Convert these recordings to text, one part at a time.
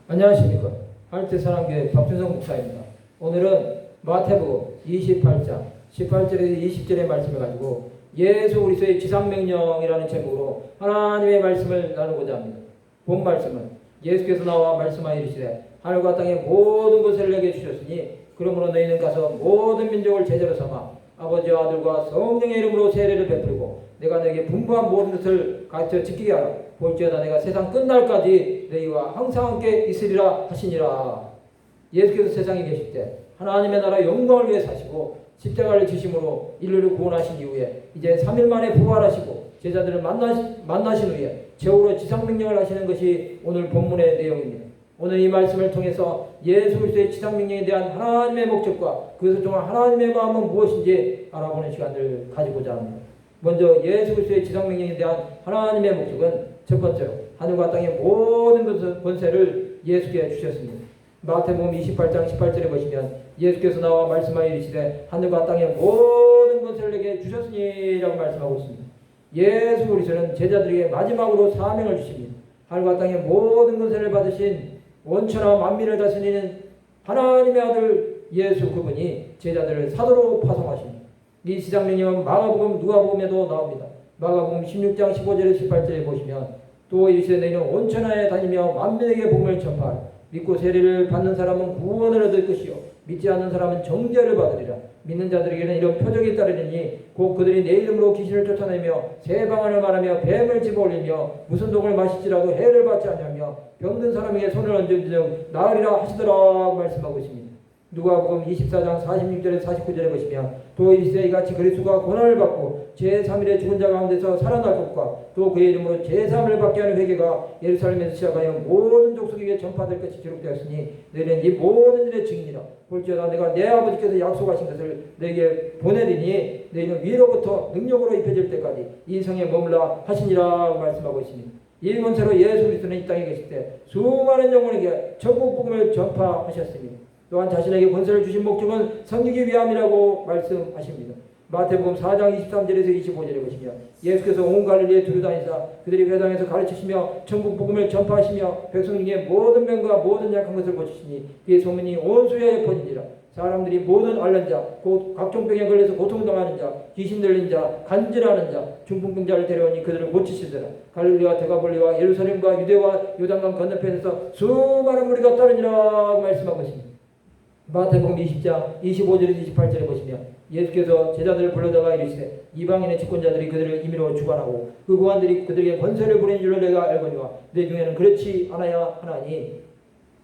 안녕하십니까. 할때사랑교회 박준성 목사입니다. 오늘은 마태복음 28장 18절에서 20절의 말씀을 가지고 예수 그리스도의 지상명령이라는 제목으로 하나님의 말씀을 나누고자 합니다. 본 말씀은 예수께서 나와 말씀하여 이르시되 하늘과 땅의 모든 것을 내게 주셨으니 그러므로 너희는 가서 모든 민족을 제자로 삼아 아버지와 아들과 성령의 이름으로 세례를 베풀고 내가 너에게 분부한 모든 것을 가르쳐 지키게 하라. 볼지어다 내가 세상 끝날까지 너희와 항상 함께 있으리라 하시니라. 예수께서 세상에 계실 때 하나님의 나라 영광을 위해 사시고 십자가를 지심으로 인류를 구원하신 이후에 이제 3일 만에 부활하시고 제자들을 만나신 후에 최후로 지상명령을 하시는 것이 오늘 본문의 내용입니다. 오늘 이 말씀을 통해서 예수 그리스도의 지상명령에 대한 하나님의 목적과 그것을 통한 하나님의 마음은 무엇인지 알아보는 시간을 가지고자 합니다. 먼저 예수 그리스도의 지상명령에 대한 하나님의 목적은 첫 번째로 하늘과 땅의 모든 권세를 예수께 주셨습니다. 마태복음 28장 18절에 보시면 예수께서 나와 말씀하여 이르시되 하늘과 땅의 모든 권세를 내게 주셨으니라고 말씀하고 있습니다. 예수 그리스도는 제자들에게 마지막으로 사명을 주십니다. 하늘과 땅의 모든 권세를 받으신 원천하 만민을 다스리는 하나님의 아들 예수 그분이 제자들을 사도로 파송하십니다. 이 지상명령은 마가복음 누가복음에도 나옵니다. 마가복음 16장 15절에 18절에 보시면 또 이르시되 너희는 온천하에 다니며 만민에게 복음을 전파하라. 믿고 세례를 받는 사람은 구원을 얻을 것이요 믿지 않는 사람은 정죄를 받으리라. 믿는 자들에게는 이런 표적이 따르리니 곧 그들이 내 이름으로 귀신을 쫓아내며 새 방언을 말하며 뱀을 집어올리며 무슨 독을 마실지라도 해를 받지 않으며 병든 사람에게 손을 얹은즉 나으리라 하시더라 말씀하고 있습니다. 누가복음 24장 46절에서 49절에 보시면 또 이르시되 이같이 그리스도가 고난을 받고 제3일에 죽은 자 가운데서 살아날 것과 또 그의 이름으로 제3을 받게 하는 회개가 예루살렘에서 시작하여 모든 족속에게 전파될 것이 기록되었으니 너희는 이 모든 일의 증인이라. 볼지어다 내가 내 아버지께서 약속하신 것을 너에게 보내리니 너희는 위로부터 능력으로 입혀질 때까지 이 성에 머물라 하시니라 말씀하고 있습니다. 이 권세로 예수 그리스도는 이 땅에 계실 때 수많은 영혼에게 천국 복음을 전파하셨습니다. 또한 자신에게 권세를 주신 목적은 섬기기 위함이라고 말씀하십니다. 마태복음 4장 23절에서 25절에 보시면 예수께서 온 갈릴리에 두루다니사 그들이 회당에서 가르치시며 천국 복음을 전파하시며 백성 중에 모든 병과 모든 약한 것을 고치시니 그의 소문이 온 수야에 퍼지니라. 사람들이 모든 앓는 자, 곧 각종 병에 걸려서 고통당하는 자, 귀신 들린 자, 간질하는 자, 중풍병자를 데려오니 그들을 고치시더라. 갈릴리와 데가볼리와 예루살렘과 유대와 요단강 건너편에서 수많은 무리가 따르니라 말씀하고 있습니다. 마태복음 20장 25절에서 28절에 보시면 예수께서 제자들을 불러다가 이르시되 이방인의 집권자들이 그들을 임의로 주관하고 그 고관들이 그들에게 권세를 부리는 줄로 내가 알거니와 너희 중에는 그렇지 않아야 하나니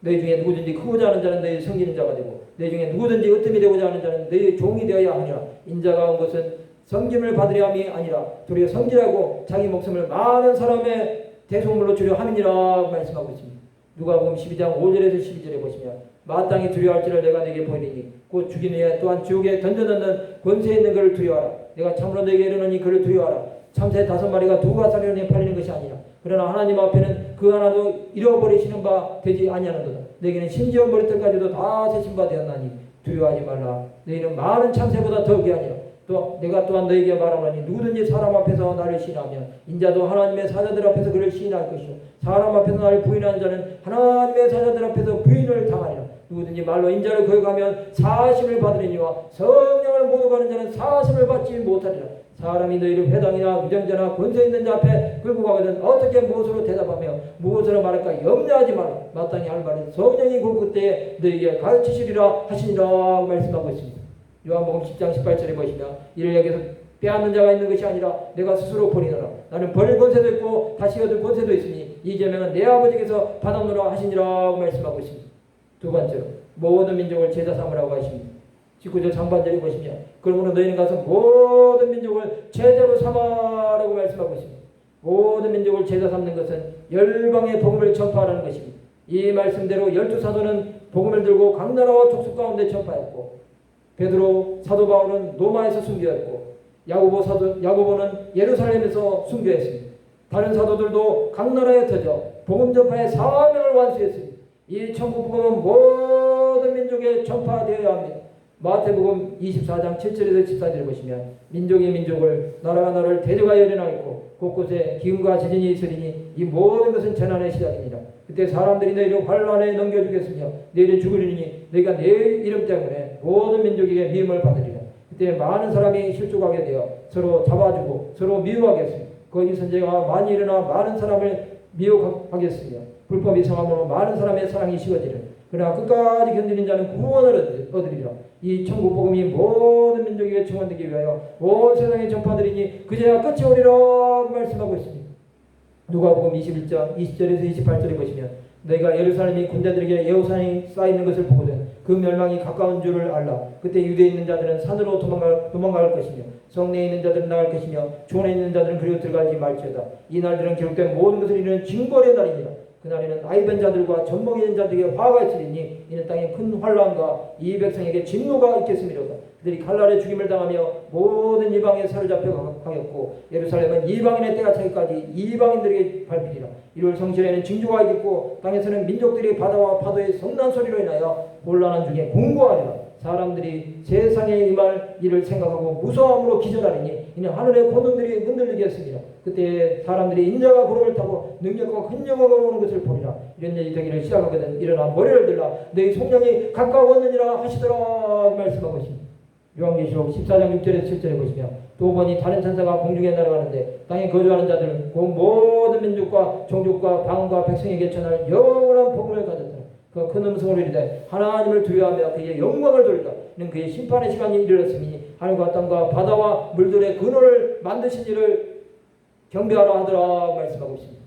너희 중에 누구든지 크고자 하는 자는 너희 섬기는 자가 되고 너희 중에 누구든지 으뜸이 되고자 하는 자는 너희 종이 되어야 하니라. 인자가 온 것은 섬김을 받으려 함이 아니라 도리어 섬기라고 자기 목숨을 많은 사람의 대속물로 주려 함이니라 말씀하고 있습니다. 누가복음 12장 5절에서 12절에 보시면 마땅히 두려워할지를 내가 네게 보이리니 곧 죽인 후에 또한 지옥에 던져넣는 권세 있는 그를 두려워하라. 내가 참으로 네게 이르노니 그를 두려워하라. 참새 5마리가 두가 사려니 팔리는 것이 아니라 그러나 하나님 앞에는 그 하나도 잃어버리시는 바 되지 아니하는도다. 너희는 심지어 머리털까지도 다 세신 바 되었나니 두려워하지 말라. 너희는 많은 참새보다 더욱이 아니라 또 내가 또한 너희에게 말하노니 누구든지 사람 앞에서 나를 시인하면 인자도 하나님의 사자들 앞에서 그를 시인할 것이요 사람 앞에서 나를 부인하는 자는 하나님의 사자들 앞에서 부인을 당하리라. 누구든지 말로 인자를 거역하면 사심을 받으리니와 성령을 모두 가는 자는 사심을 받지 못하리라. 사람이 너희를 회당이나 위정자나 권세 있는 자 앞에 끌고 가거든 어떻게 무엇으로 대답하며 무엇으로 말할까 염려하지 마라. 마땅히 할 말은 성령이 곧 그때에 너희에게 가르치시리라 하시니라 말씀하고 있습니다. 요한복음 10장 18절에 보시면 이를 여기서 빼앗는 자가 있는 것이 아니라 내가 스스로 버리노라. 나는 버릴 권세도 있고 다시 얻을 권세도 있으니 이 계명은 내 아버지께서 받았노라 하시니라 말씀하고 있습니다. 두 번째로 모든 민족을 제자 삼으라고 하십니다. 19절 상반절에 보시면 그러므로 너희는 가서 모든 민족을 제자로 삼아라고 말씀하고 있습니다. 모든 민족을 제자 삼는 것은 열방의 복음을 전파하라는 것입니다. 이 말씀대로 12사도는 복음을 들고 각 나라와 족속 가운데 전파했고 베드로 사도 바울은 로마에서 순교했고 야고보는 예루살렘에서 순교했습니다. 다른 사도들도 각 나라에 터져 복음 전파의 사명을 완수했습니다. 이 천국 복음은 모든 민족에 전파되어야 합니다. 마태복음 24장 7절에서 14절을 보시면 민족이 민족을 나라가 나라를 대적하여 일어나겠고 곳곳에 기근과 지진이 있으리니 이 모든 것은 재난의 시작이니라. 그때 사람들이 너희를 환란에 넘겨주겠으며 너희를 죽으리니 너희가 내 이름 때문에 모든 민족에게 미움을 받으리라. 그때 많은 사람이 실족하게 되어 서로 잡아주고 서로 미워하겠으며 거짓 선지자가 많이 일어나 많은 사람을 미혹하겠으며 불법이 성함으로 많은 사람의 사랑이 식어지는 그러나 끝까지 견디는 자는 구원을 얻으리라. 이 천국 복음이 모든 민족에게 증언되기 위하여 온 세상에 전파되리니 그제야 끝이 오리라 말씀하고 있습니다. 누가복음 21장 20절에서 28절에 보시면 너희가 예루살렘이 군대들에게 예우산이 쌓이는 것을 보거든 그 멸망이 가까운 줄을 알라. 그때 유대에 있는 자들은 산으로 도망갈 것이며 성내에 있는 자들은 나갈 것이며 존에 있는 자들은 그리로 들어가지 말지어다. 이 날들은 기록된 모든 것을 이루는 징벌의 날이니라. 그날에는 나이든 자들과 젖먹이 된 자들에게 화가 있으리니 이는 땅에 큰 환란과 이 백성에게 진노가 있겠음이로다. 그들이 칼날에 죽임을 당하며 모든 이방에 사로잡혀 가겠고 예루살렘은 이방인의 때가 차기까지 이방인들에게 밟히리라. 이를 성실에는 징조가 있겠고 땅에서는 민족들이 바다와 파도의 성난 소리로 인하여 곤란한 중에 공고하리라. 사람들이 세상에 임할 일을 생각하고 무서움으로 기절하리니 이는 하늘의 권능들이 흔들리겠습니다. 그때 사람들이 인자가 구름을 타고 능력과 큰 영광을 오는 것을 보리라. 이런 일이 되기를 시작하거든 일어나 머리를 들라 너희 속량이 가까웠느니라 하시더라 말씀하고 있습니다. 요한계시록 14장 6절에서 7절에 보시면 또 보니 다른 천사가 공중에 날아가는데 땅에 거주하는 자들은 그 모든 민족과 종족과 방과 백성에게 전할 영원한 복음을 가졌다. 그 큰 음성으로 이르되 하나님을 두려워하며 그의 영광을 돌리라. 이는 그의 심판의 시간이 이르렀으니 하늘과 땅과 바다와 물들의 근원을 만드신 이를 경배하라 하더라 말씀하고 있습니다.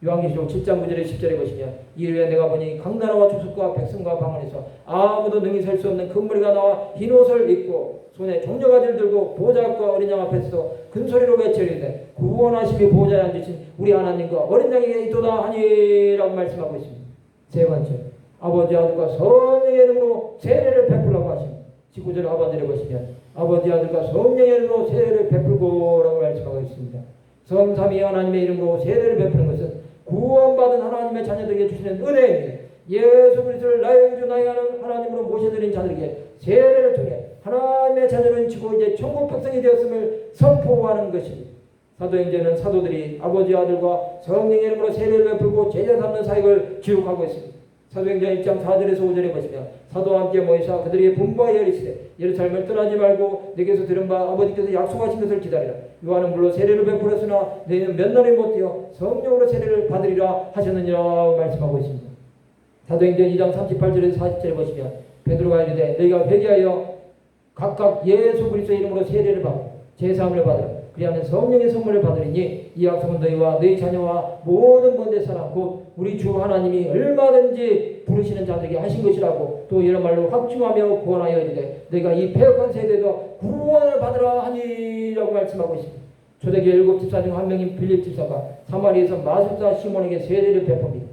요한계시록 7장 9절에 10절에 보시면 이후에 내가 보니 각 나라와 족속과 백성과 방언에서 아무도 능히 설 수 없는 큰 무리가 나와 흰 옷을 입고 손에 종려가지를 들고 보좌 앞과 어린 양 앞에서 큰 소리로 외치리되 구원하심이 보좌에 앉으신 우리 하나님과 어린 양에게 있도다 하니라고 말씀하고 있습니다. 세 번째, 아버지 아들과 성령의 이름으로 세례를 베풀라고 하십니다. 19절 하반절에 보시면 아버지 아들과 성령의 이름으로 세례를 베풀고라고 말씀하고 있습니다. 성삼위 하나님의 이름으로 세례를 베푸는 것은 구원받은 하나님의 자녀들에게 주시는 은혜입니다. 예수 그리스도를 나의 구주 나의 하나님으로 모셔드린 자들에게 세례를 통해 하나님의 자녀를 지고 이제 천국 백성이 되었음을 선포하는 것입니다. 사도행전은 사도들이 아버지 아들과 성령의 이름으로 세례를 베풀고 제자 삼는 사역을 기록하고 있습니다. 사도행전 1장 4절에서 5절에 보시면 사도와 함께 모이사 그들에게 분부하여 이르시되 예루살렘을 떠나지 말고 내게서 들은 바 아버지께서 약속하신 것을 기다리라. 요한은 물론 세례를 베풀었으나 너희는 몇 날이 못 되어 성령으로 세례를 받으리라 하셨느니라 말씀하고 있습니다. 사도행전 2장 38절에서 40절에 보시면 베드로가 이르되 너희가 회개하여 각각 예수 그리스도의 이름으로 세례를 받고 제사함을 받으라. 그리하면 성령의 선물을 받으리니 이 약속은 너희와 너희 자녀와 모든 먼데 사람 곧 우리 주 하나님이 얼마든지 부르시는 자들에게 하신 것이라고 또 이런 말로 확증하며 구원하여 이르되 너희가 이 패역한 세대에도 구원을 받으라 하니라고 말씀하고 있습니다. 초대교회 7 집사 중 한 명인 빌립 집사가 사마리에서 마술사 시몬에게 세례를 베풉니다.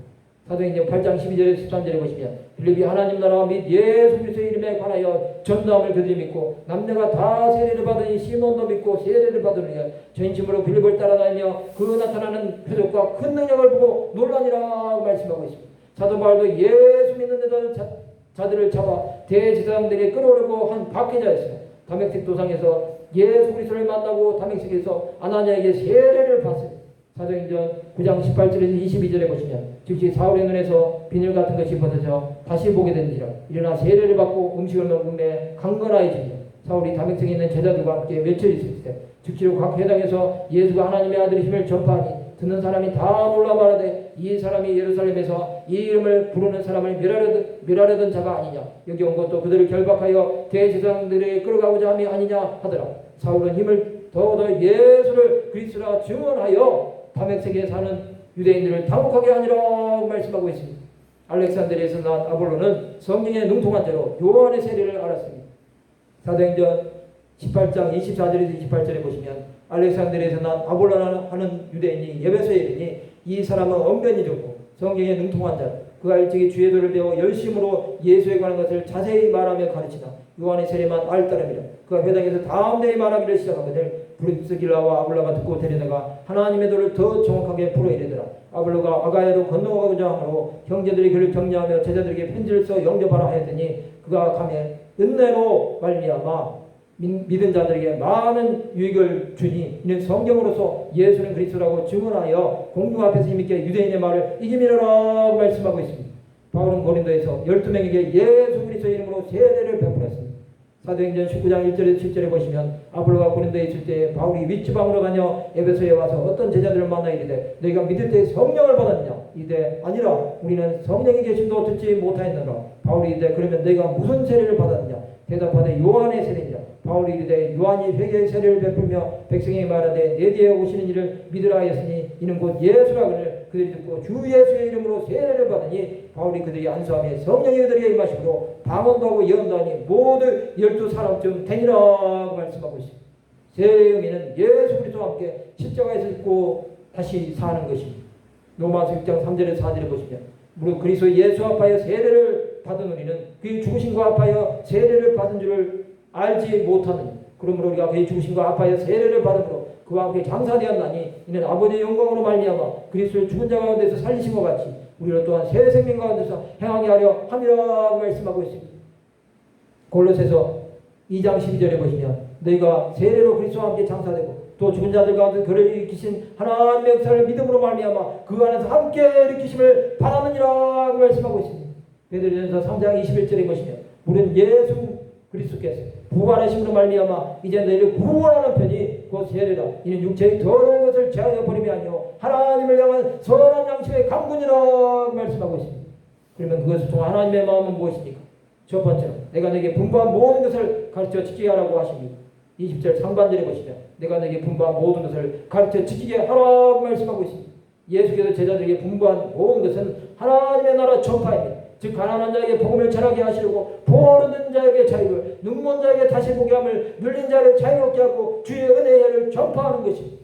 사도행전 8장 12절에서 13절에 보시면 빌립이 하나님 나라와 및 예수 그리스도의 이름에 관하여 전도함을 그들이 믿고 남녀가 다 세례를 받으니 시몬도 믿고 세례를 받으니 전심으로 빌립을 따라다니며 그 나타나는 표적과 큰 능력을 보고 놀라니라 말씀하고 있습니다. 사도 바울도 예수 믿는 자들을 잡아 대제사장들에게 끌어오려고 한 박해자였습니다. 다메섹 도상에서 예수 그리스도를 만나고 다메섹에서 아나니아에게 세례를 받습니다. 사도행전 9장 18절에서 22절에 보시면 즉시 사울의 눈에서 비늘 같은 것이 벗어져 다시 보게 된지라 일어나 세례를 받고 음식을 먹음에 강건하여지며 사울이 다메섹에 있는 제자들과 함께 며칠 있을 때 즉시로 각 회당에서 예수가 하나님의 아들의 힘을 전파하니 듣는 사람이 다 놀라 말하되 이 사람이 예루살렘에서 이 이름을 부르는 사람을 멸하려던 자가 아니냐 여기 온 것도 그들을 결박하여 대제사장들에게 끌어가고자 함이 아니냐 하더라. 사울은 힘을 더더 예수를 그리스도라 증언하여 다메섹에 사는 유대인들을 당혹하게 하니라 말씀하고 있습니다. 알렉산드리아에서 난 아볼로는 성령에 능통한 자로 요한의 세례를 알았습니다. 사도행전 18장 24절에서 28절에 보시면 알렉산드리아에서 난 아볼로라는 하는 유대인이 예배소에 이르니 이 사람은 언변이 좋고 성령에 능통한 자 그가 일찍이 주의 도를 배워 열심으로 예수에 관한 것을 자세히 말하며 가르치나 요한의 세례만 알 따름이라. 그가 회당에서 다음대에 말하기를 시작하거늘 브리스길라와 아볼로가 듣고 데려다가 하나님의 도를 더 정확하게 풀어 이르더라. 아볼로가 아가야로 건너가고자 하므로 형제들이 그를 격려하며 제자들에게 편지를 써 영접하라 하였더니 그가 가매 은혜로 말미암아 믿은 자들에게 많은 유익을 주니 이는 성경으로서 예수는 그리스도라고 증언하여 공중 앞에서 힘있게 유대인의 말을 이기미라라고 말씀하고 있습니다. 바울은 고린도에서 12명에게 예수 그리스도의 이름으로 세례를 베풀었습니다. 사도행전 19장 1절에서 7절에 보시면 아볼로가 고린도에 있을 때 바울이 윗지방으로 가며 에베소에 와서 어떤 제자들을 만나 이르되 너희가 믿을 때 성령을 받았느냐 이르되 아니라 우리는 성령이 계심도 듣지 못하였느니라. 바울이 이르되 그러면 너희가 무슨 세례를 받았느냐 대답하되 요한의 세례니라. 바울이 이르되 요한이 회개의 세례를 베풀며 백성에게 말하되 내 뒤에 오시는 이를 믿으라 하였으니 이는 곧 예수라 그를 그들이 듣고 주 예수의 이름으로 세례를 받으니 바울이 그들이 안수하며 성령이 그들에게 임하심으로 방언도 하고 예언도 하니 모두 12사람쯤 되니라고 말씀하고 있습니다. 세례의 의미는 예수 그리스도와 함께 십자가에서 죽고 다시 사는 것입니다. 로마서 6장 3절에서 4절에 보시면 무릇 그리스도 예수 앞하여 세례를 받은 우리는 그의 죽으심과 합하여 세례를 받은 줄을 알지 못하느니 그러므로 우리가 그의 죽으심과 합하여 세례를 받음으로 그와 함께 장사되었나니 이는 아버지의 영광으로 말미암아 그리스도를 죽은 자 가운데서 살리신 것 같이 우리를 또한 새 생명 가운데서 행하게 하려 함이라고 말씀하고 있습니다. 골로새서 2장 12절에 보시면 너희가 세례로 그리스도와 함께 장사되고 또 죽은 자들 가운데 그를 일으키신 하나님의 역사를 믿음으로 말미암아 그 안에서 함께 일으키심을 바라느니라고 말씀하고 있습니다. 베드로전서 3장 21절에 보시면 우리는 예수 그리스도께서 부활하심으로 말미암아 이제 너희를 구원하는 편이 곧 세례라. 이는 육체의 더러운 것을 제하여 버림이 아니요 하나님을 향한 선한 양심의 강군이라고 말씀하고 있습니다. 그러면 그것을 통한 하나님의 마음은 무엇입니까? 첫 번째로 내가 너에게 분부한 모든 것을 가르쳐 지키게 하라고 하십니다. 20절 상반절에 보시면 내가 너에게 분부한 모든 것을 가르쳐 지키게 하라고 말씀하고 있습니다. 예수께서 제자들에게 분부한 모든 것은 하나님의 나라 전파입니다. 즉 가난한 자에게 복음을 전하게 하시려고 포로된 자에게 자유를 눈먼 자에게 다시 보게 함을 눌린 자를 자유롭게 하고 주의 은혜를 전파하는 것입니다.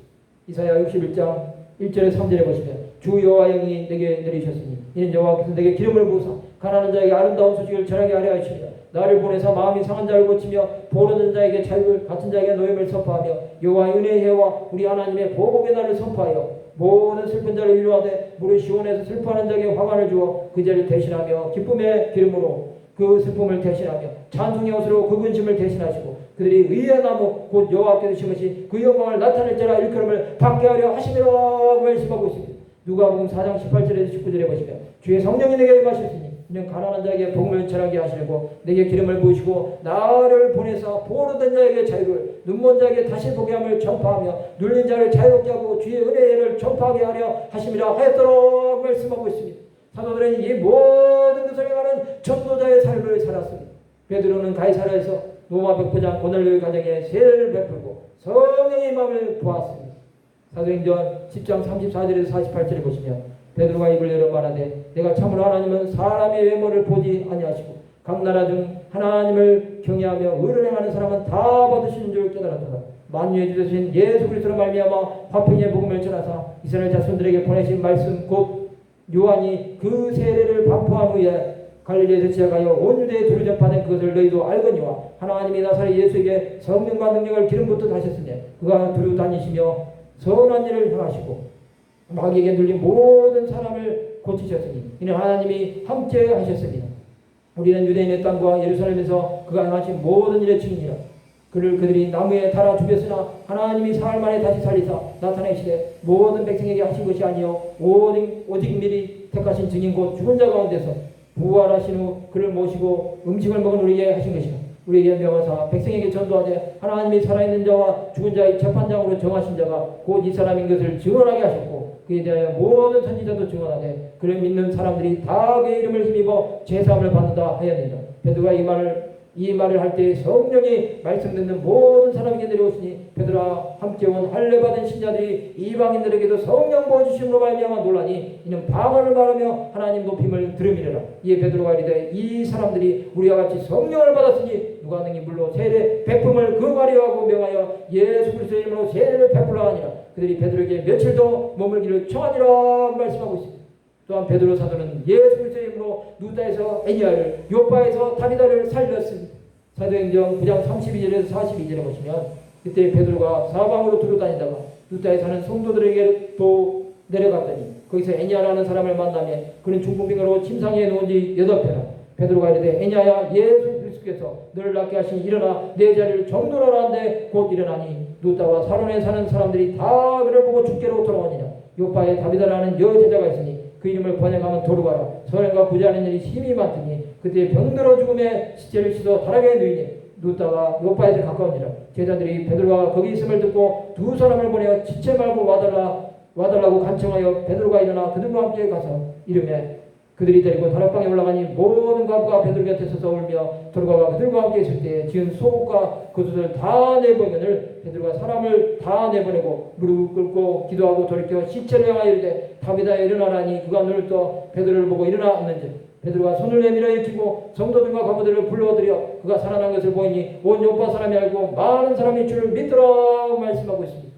이사야 61장 1절에 3절에 보시면 주 여호와의 영이 내게 내리셨으니 이는 여호와께서 내게 기름을 부으사 가난한 자에게 아름다운 소식을 전하게 하려 하십니다. 나를 보내사 마음이 상한 자를 고치며 포로된 자에게 자유를 갇힌 자에게 노임을 선포하며 여호와의 은혜의 해와 우리 하나님의 보복의 날을 선포하여 모든 슬픈 자를 위로하되 무릇 시온에서 슬퍼하는 자에게 화관을 주어 그 자를 대신하며 기쁨의 기름으로 그 슬픔을 대신하며 찬송의 옷으로 그 근심을 대신하시고 그들이 의의 나무 곧 여호와께서 심으신 그 영광을 나타낼 자라 일컬음을 받게 하려 하심이라고 말씀하고 있습니다. 누가복음 4장 18절에서 19절에 보시면 주의 성령이 내게 임하셨으니 이는 가난한 자에게 복음을 전하게 하시려고 내게 기름을 부으시고 나를 보내사 포로된 자에게 자유를 눈먼 자에게 다시 보게 함을 전파하며 눌린 자를 자유롭게 하고 주의 은혜를 전파하게 하려 하심이라 하였더라 말씀하고 있습니다. 사도들은 이 모든 것을 행하는 전도자의 삶을 살았습니다. 베드로는 가이사랴에서 로마 백부장 고넬료의 가정에 세례를 베풀고 성령의 마음을 보았습니다. 사도행전 10장 34절에서 48절에 보시면 베드로가 입을 열어 말하되 내가 참으로 하나님은 사람의 외모를 보지 아니하시고 각 나라 중 하나님을 경외하며 의를 행하는 사람은 다 받으시는 줄 깨달았도다. 만유의 주 되신 예수 그리스도로 말미암아 화평의 복음을 전하사 이스라엘 자손들에게 보내신 말씀 곧 요한이 그 세례를 반포한 후에 갈릴리에서 시작하여 온 유대에 두루 전파된 그것을 너희도 알거니와 하나님이 나사렛 예수에게 성령과 능력을 기름부터 다셨으니 그가 두루 다니시며 선한 일을 행하시고 마귀에게 눌린 모든 사람을 고치셨으니 이는 하나님이 함께 하셨습니다. 우리는 유대인의 땅과 예루살렘에서 그가 행하신 모든 일의 증인이라. 그들이 나무에 달아 죽였으나 하나님이 사흘 만에 다시 살리사 나타내시되 모든 백성에게 하신 것이 아니요 오직 미리 택하신 증인 곧 죽은 자 가운데서 부활하신 후 그를 모시고 음식을 먹은 우리에게 하신 것이라. 우리에게 명하사 백성에게 전도하되 하나님이 살아있는 자와 죽은 자의 재판장으로 정하신 자가 곧 이 사람인 것을 증언하게 하셨고 그에 대하여 모든 선지자도 증언하되 그를 믿는 사람들이 다 그의 이름을 힘입어 제사함을 받는다 하였느니라. 베드로가 이 말을 할 때 성령이 말씀 듣는 모든 사람에게 내려오시니 베드로와 함께 온 할례 받은 신자들이 이방인들에게도 성령 부어주심으로 말미암아 놀라니 이는 방언을 말하며 하나님 높임을 들음이라. 이에 베드로가 이르되 이 사람들이 우리와 같이 성령을 받았으니 누가 능히 물로 세례 베품을 금하려하고 명하여 예수 그리스도의 이름으로 세례를 베풀라 하니라. 그들이 베드로에게 며칠도 머물기를 청하니라 말씀하고 있습니다. 또한 베드로 사도는 예수 그리스도의 이름으로 누다에서 애니아를 요파에서 다비다를 살렸습니다. 사도행전 9장 32절에서 42절에 보시면 그때 베드로가 사방으로 두루 다니다가 누다에 사는 성도들에게 또 내려갔더니 거기서 애니아라는 사람을 만나며 그는 중풍병으로 침상에 누운 지 8회나 베드로가 이르되 애니아야 예수 주께서 너를 낫게 하시니 일어나 내 자리를 정돈하라 한데 곧 일어나니 루다와 사론에 사는 사람들이 다 그를 보고 주께로 돌아오니라. 요파에 다비다라는 여제자가 있으니 그 이름을 번역하면 도르가라. 선행과 부자하는 일이 힘이 많더니 그때 병들어 죽음에 시체를 씻어 다락에 누이니 루다가 요파에서 가까우니라. 제자들이 베드로가 거기 있음을 듣고 두 사람을 보내어 지체 말고 와달라고 간청하여 베드로가 일어나 그들과 함께 가서 이르매 그들이 데리고 다락방에 올라가니 모든 과부가 베드로 곁에 서서 울며 도르가가 그들과 함께 있을 때 지은 속옷과 겉옷을 다 내보내거늘 베드로가 사람을 다 내보내고 무릎 꿇고 기도하고 돌이켜 시체를 향하여 이르되 다비다야 일어나라니 그가 눈을 떠 베드로를 보고 일어나 앉는즉 베드로가 손을 내밀어 일으키고 성도들과 과부들을 불러들여 그가 살아난 것을 보이니 온 요파 사람이 알고 많은 사람이 주를 믿더라고 말씀하고 있습니다.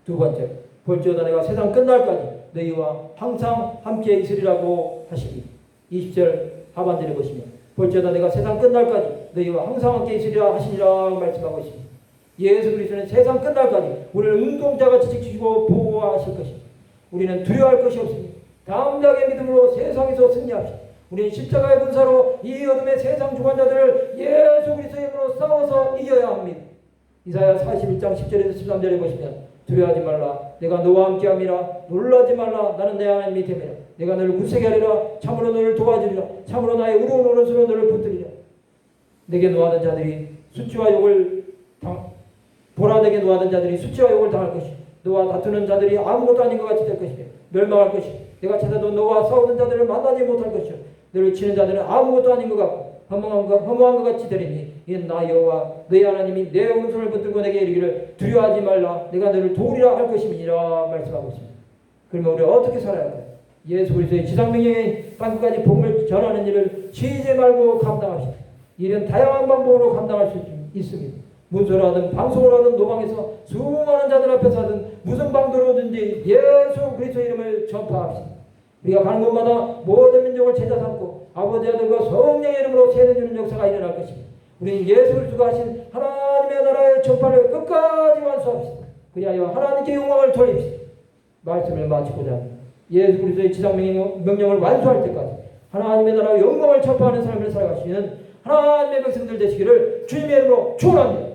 두 번째, 볼지어다 내가 세상 끝날까지 너희와 항상 함께 있으리라고 하시니 20절 하반절에 보시면 볼지어다 내가 세상 끝날까지 너희와 항상 함께 있으리라 하시니라 말씀하고 있습니다. 예수 그리스도는 세상 끝날까지 우리를 눈동자같이 지키시고 보호하실 것입니다. 우리는 두려워할 것이 없습니다. 담대하게 믿음으로 세상에서 승리합시다. 우리는 십자가의 군사로 이 어둠의 세상 주관자들을 예수 그리스도의 이름으로 싸워서 이겨야 합니다. 이사야 41장 10절에서 13절에 보시면 두려워하지 말라 내가 너와 함께함이라 놀라지 말라 나는 내 하나님이 됨이라 내가 너를 굳세게 하리라 참으로 너를 도와주리라 참으로 나의 의로운 오른손으로 너를 붙들리라. 내게 노하던 자들이 수치와 욕을 보라 내게 노하던 자들이 수치와 욕을 당할 것이며 너와 다투는 자들이 아무것도 아닌 것 같이 될 것이며 멸망할 것이며 내가 찾아도 너와 싸우는 자들을 만나지 못할 것이며 너를 치는 자들은 아무것도 아닌 것 같고 허무한 것 같이 되리니 이는 나 여호와 너희 하나님이 내 오른손을 붙들고 내게 이르기를 두려워하지 말라 내가 너를 도우리라 할 것임이니라 말씀하고 있습니다. 그러면 우리가 어떻게 살아야 할까요? 예수 그리스도의 지상명령인 땅끝까지 복음을 전하는 일을 쉬지 말고 감당합시다. 이는 다양한 방법으로 감당할 수 있습니다. 문서로 하든 방송으로 하든 노방에서 수많은 자들 앞에서 하든 무슨 방도로든지 예수 그리스도의 이름을 전파합시다. 우리가 가는 곳마다 모든 민족을 제자 삼고 아버지 아들과 성령의 이름으로 세례주는 역사가 일어날 것입니다. 우리는 예수 그리스도가 하신 하나님의 나라의 전파를 끝까지 완수합시다. 그리하여 하나님께 영광을 돌립시다. 말씀을 마치고자 합니다. 예수 그리스도의 지상명령을 완수할 때까지 하나님의 나라의 영광을 전파하는 삶을 살아가시는 하나님의 백성들 되시기를 주님의 이름으로 축원합니다.